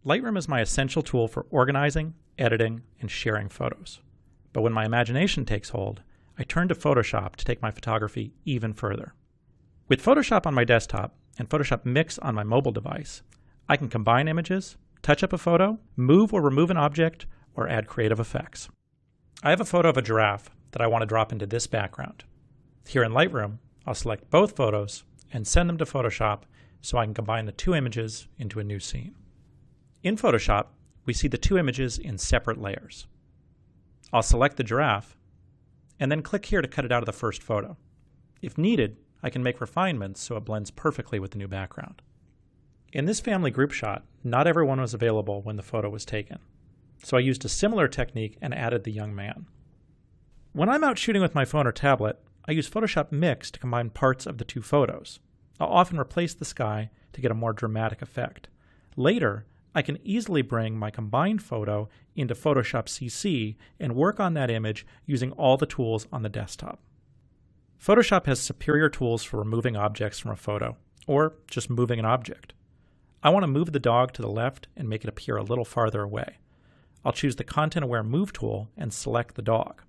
Lightroom is my essential tool for organizing, editing, and sharing photos. But when my imagination takes hold, I turn to Photoshop to take my photography even further. With Photoshop on my desktop and Photoshop Mix on my mobile device, I can combine images, touch up a photo, move or remove an object, or add creative effects. I have a photo of a giraffe that I want to drop into this background. Here in Lightroom, I'll select both photos and send them to Photoshop so I can combine the two images into a new scene. In Photoshop, we see the two images in separate layers. I'll select the giraffe and then click here to cut it out of the first photo. If needed, I can make refinements so it blends perfectly with the new background. In this family group shot, not everyone was available when the photo was taken, so I used a similar technique and added the young man. When I'm out shooting with my phone or tablet, I use Photoshop Mix to combine parts of the two photos. I'll often replace the sky to get a more dramatic effect. Later, I can easily bring my combined photo into Photoshop CC and work on that image using all the tools on the desktop. Photoshop has superior tools for removing objects from a photo, or just moving an object. I want to move the dog to the left and make it appear a little farther away. I'll choose the Content-Aware Move tool and select the dog.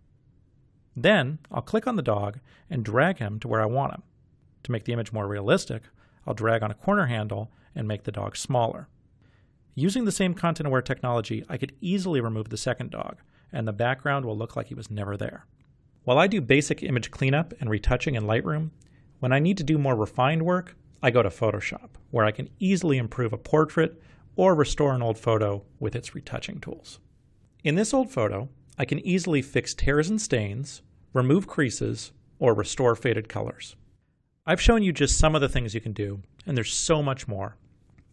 Then, I'll click on the dog and drag him to where I want him. To make the image more realistic, I'll drag on a corner handle and make the dog smaller. Using the same content-aware technology, I could easily remove the second dog, and the background will look like he was never there. While I do basic image cleanup and retouching in Lightroom, when I need to do more refined work, I go to Photoshop, where I can easily improve a portrait or restore an old photo with its retouching tools. In this old photo, I can easily fix tears and stains, remove creases, or restore faded colors. I've shown you just some of the things you can do, and there's so much more.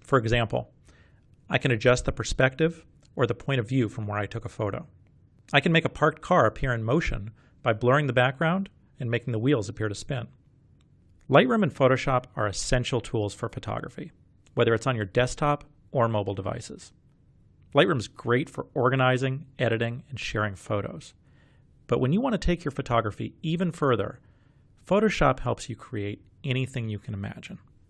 For example, I can adjust the perspective or the point of view from where I took a photo. I can make a parked car appear in motion by blurring the background and making the wheels appear to spin. Lightroom and Photoshop are essential tools for photography, whether it's on your desktop or mobile devices. Lightroom is great for organizing, editing, and sharing photos. But when you want to take your photography even further, Photoshop helps you create anything you can imagine.